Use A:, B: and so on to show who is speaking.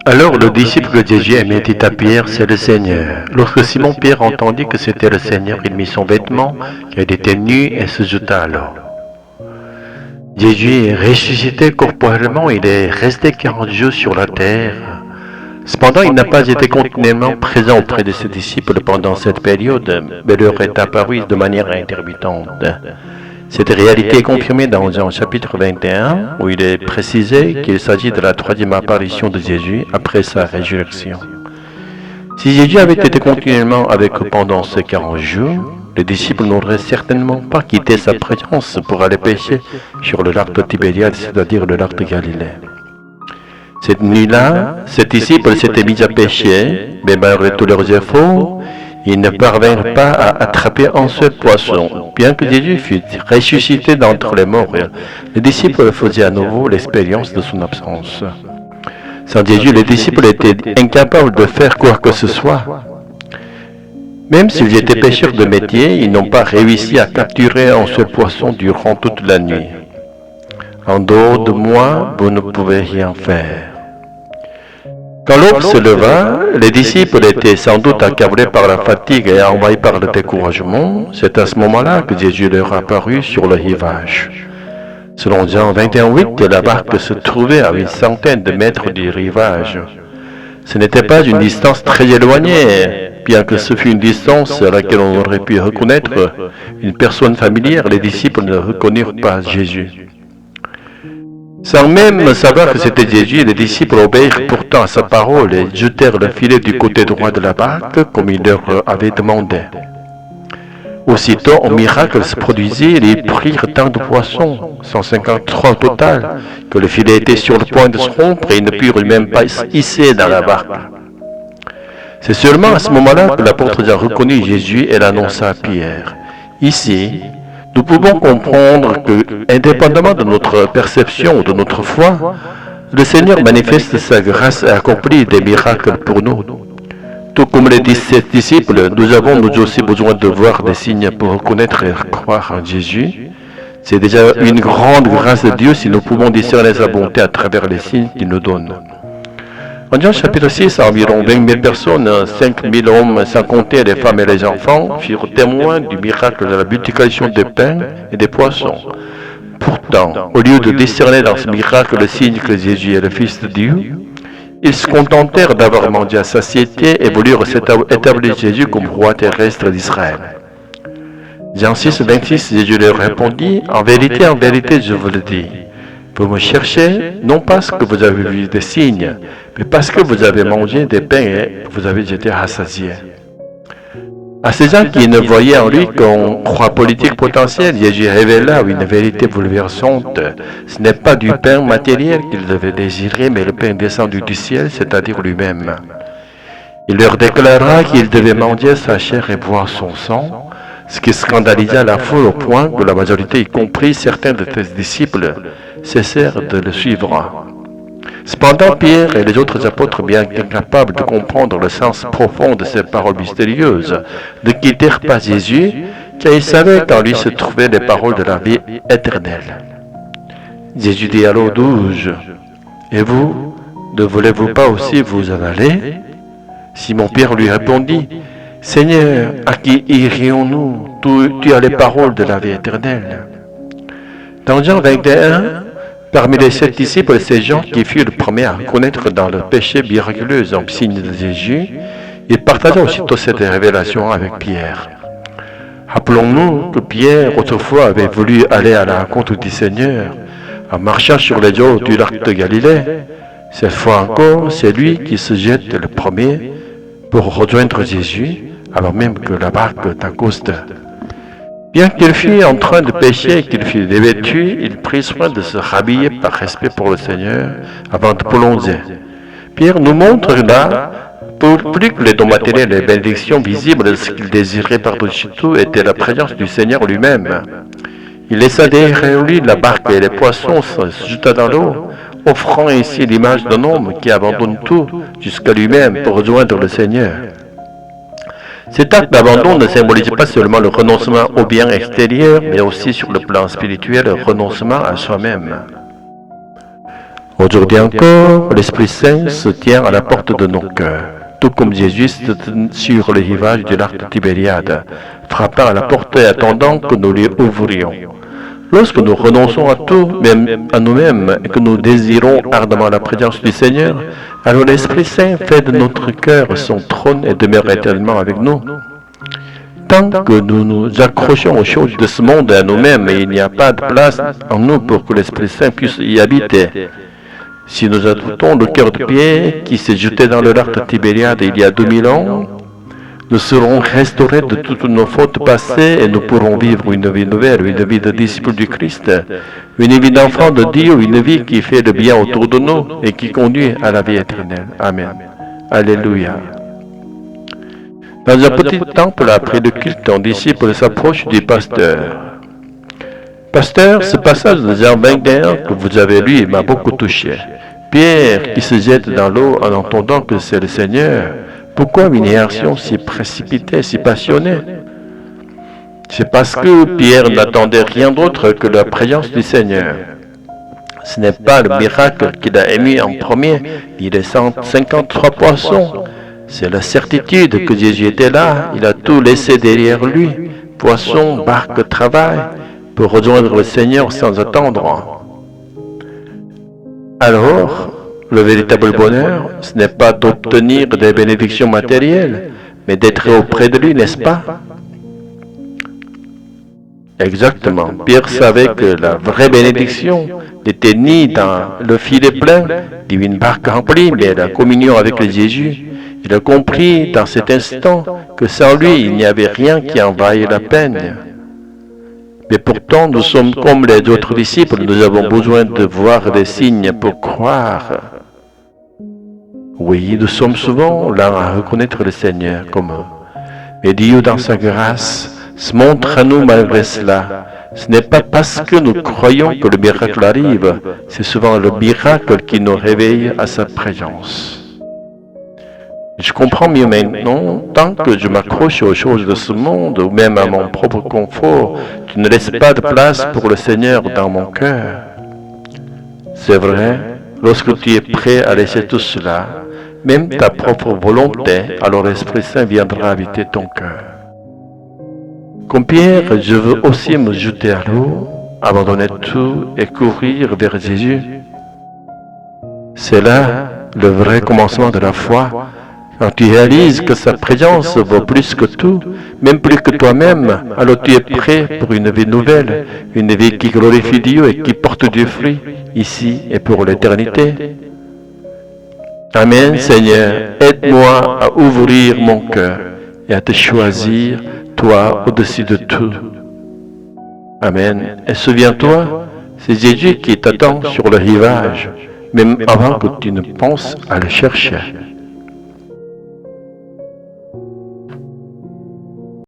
A: Alors le disciple de Jésus aimait dit à Pierre, c'est le Seigneur. Lorsque Simon-Pierre entendit que c'était le Seigneur, il mit son vêtement, car il était nu, et se jeta à l'eau. Jésus est ressuscité corporellement, il est resté 40 jours sur la terre. Cependant, il n'a pas été continuellement présent auprès de ses disciples pendant cette période, mais leur est apparu de manière intermittente. Cette réalité est confirmée dans Jean chapitre 21, où il est précisé qu'il s'agit de la troisième apparition de Jésus après sa résurrection. Si Jésus avait été continuellement avec eux pendant ces 40 jours, les disciples n'auraient certainement pas quitté sa présence pour aller pêcher sur le lac de Tibériade, c'est-à-dire le lac de Galilée. Cette nuit-là, ces disciples s'étaient mis à pêcher, mais malgré tous leurs efforts, ils ne parvinrent pas à attraper un seul poisson. Bien que Jésus fût ressuscité d'entre les morts, les disciples faisaient à nouveau l'expérience de son absence. Sans Jésus, les disciples étaient incapables de faire quoi que ce soit. Même s'ils étaient pêcheurs de métier, ils n'ont pas réussi à capturer un seul poisson durant toute la nuit. En dehors de moi, vous ne pouvez rien faire. Quand l'aube se leva, les disciples étaient sans doute accablés par la fatigue et envahis par le découragement. C'est à ce moment-là que Jésus leur apparut sur le rivage. Selon Jean 21:8, la barque se trouvait à une centaine de mètres du rivage. Ce n'était pas une distance très éloignée, bien que ce fût une distance à laquelle on aurait pu reconnaître une personne familière, les disciples ne reconnurent pas Jésus. Sans même savoir que c'était Jésus, les disciples obéirent pourtant à sa parole et jetèrent le filet du côté droit de la barque comme il leur avait demandé. Aussitôt, un miracle se produisit et ils prirent tant de poissons, 153 au total, que le filet était sur le point de se rompre et ils ne purent même pas hisser dans la barque. C'est seulement à ce moment-là que l'apôtre a reconnu Jésus et l'annonça à Pierre. Ici, nous pouvons comprendre que, indépendamment de notre perception ou de notre foi, le Seigneur manifeste sa grâce et accomplit des miracles pour nous. Tout comme les 17 disciples, nous avons nous aussi besoin de voir des signes pour reconnaître et croire en Jésus. C'est déjà une grande grâce de Dieu si nous pouvons discerner sa bonté à travers les signes qu'il nous donne. En Jean chapitre 6, environ 20 000 personnes, 5 000 hommes, sans compter les femmes et les enfants, furent témoins du miracle de la multiplication des pains et des poissons. Pourtant, au lieu de discerner dans ce miracle le signe que Jésus est le Fils de Dieu, ils se contentèrent d'avoir mangé à satiété et voulurent établir Jésus comme roi terrestre d'Israël. Jean 6, 26, Jésus leur répondit, en vérité, je vous le dis. Vous me cherchez, non parce que vous avez vu des signes, mais parce que vous avez mangé des pains et vous avez été rassasiés. À ces gens qui ne voyaient en lui qu'un roi politique potentiel, Jésus révéla une vérité bouleversante. Ce n'est pas du pain matériel qu'ils devaient désirer, mais le pain descendu du ciel, c'est-à-dire lui-même. Il leur déclara qu'ils devaient manger sa chair et boire son sang, ce qui scandalisa la foule au point que la majorité, y compris certains de ses disciples, cessèrent de le suivre. Cependant, Pierre et les autres apôtres, bien qu'incapables de comprendre le sens profond de ces paroles mystérieuses, ne quittèrent pas Jésus, car ils savaient qu'en lui se trouvaient les paroles de la vie éternelle. Jésus dit alors aux 12, « Et vous, ne voulez-vous pas aussi vous en aller ?» Simon-Pierre lui répondit, « Seigneur, à qui irions-nous? Tu as les paroles de la vie éternelle. » Dans Jean 21, parmi les 7 disciples, ces gens qui furent les premiers à reconnaître dans le péché miraculeux en signe de Jésus, ils partagèrent aussitôt cette révélation avec Pierre. Rappelons-nous que Pierre, autrefois, avait voulu aller à la rencontre du Seigneur en marchant sur les eaux du lac de Galilée. Cette fois encore, c'est lui qui se jette le premier pour rejoindre Jésus, alors même que la barque t'accoste. Bien qu'il fût en train de pécher et qu'il fût dévêtu, il prit soin de se rhabiller par respect pour le Seigneur avant de plonger. Pierre nous montre là, plus que les dons matériels et les bénédictions visibles, ce qu'il désirait par-dessus tout était la présence du Seigneur lui-même. Il laissa derrière lui la barque et les poissons se jeta dans l'eau, offrant ainsi l'image d'un homme qui abandonne tout jusqu'à lui-même pour rejoindre le Seigneur. Cet acte d'abandon ne symbolise pas seulement le renoncement au bien extérieur, mais aussi sur le plan spirituel, le renoncement à soi-même. Aujourd'hui encore, l'Esprit Saint se tient à la porte de nos cœurs, tout comme Jésus se tenait sur le rivage du lac de Tibériade, frappant à la porte et attendant que nous lui ouvrions. Lorsque nous renonçons à tout, même à nous-mêmes, et que nous désirons ardemment la présence du Seigneur, alors l'Esprit Saint fait de notre cœur son trône et demeure éternellement avec nous. Tant que nous nous accrochons aux choses de ce monde et à nous-mêmes, et il n'y a pas de place en nous pour que l'Esprit Saint puisse y habiter. Si nous adoptons le cœur de Pierre qui s'est jeté dans le lac de Tibériade il y a 2000 ans, nous serons restaurés de toutes nos fautes passées et nous pourrons vivre une vie nouvelle, une vie de disciple du Christ, une vie d'enfant de Dieu, une vie qui fait le bien autour de nous et qui conduit à la vie éternelle. Amen. Alléluia. Dans un petit temple après le culte, un disciple s'approche du pasteur. Pasteur, ce passage de Jean 21 que vous avez lu m'a beaucoup touché. Pierre qui se jette dans l'eau en entendant que c'est le Seigneur. Pourquoi une réaction si précipitée, si passionnée? C'est parce que Pierre n'attendait rien d'autre que la présence du Seigneur. Ce n'est pas le miracle qu'il a émis en premier, ni les 153 poissons. C'est la certitude que Jésus était là, il a tout laissé derrière lui, poissons, barque, travail, pour rejoindre le Seigneur sans attendre. Alors, le véritable bonheur, ce n'est pas d'obtenir des bénédictions matérielles, mais d'être auprès de lui, n'est-ce pas? Exactement. Pierre savait que la vraie bénédiction n'était ni dans le filet plein, ni une barque remplie, mais la communion avec le Jésus. Il a compris dans cet instant que sans lui, il n'y avait rien qui en vaille la peine. Mais pourtant, nous sommes comme les autres disciples, nous avons besoin de voir des signes pour croire. Oui, nous sommes souvent là à reconnaître le Seigneur comme eux. Mais Dieu, dans sa grâce, se montre à nous malgré cela. Ce n'est pas parce que nous croyons que le miracle arrive, c'est souvent le miracle qui nous réveille à sa présence. Je comprends mieux maintenant, tant que je m'accroche aux choses de ce monde, ou même à mon propre confort, je ne laisse pas de place pour le Seigneur dans mon cœur. C'est vrai, lorsque tu es prêt à laisser tout cela, même ta propre volonté, alors l'Esprit Saint viendra habiter ton cœur. Comme Pierre, je veux aussi me jeter à l'eau, abandonner tout et courir vers Jésus. C'est là le vrai commencement de la foi. Quand tu réalises que sa présence vaut plus que tout, même plus que toi-même, alors tu es prêt pour une vie nouvelle, une vie qui glorifie Dieu et qui porte du fruit, ici et pour l'éternité. Amen, Seigneur, aide-moi à ouvrir mon cœur et à te choisir, toi, au-dessus de tout. Amen. Et souviens-toi, c'est Jésus qui t'attend sur le rivage, même avant que tu ne penses à le chercher.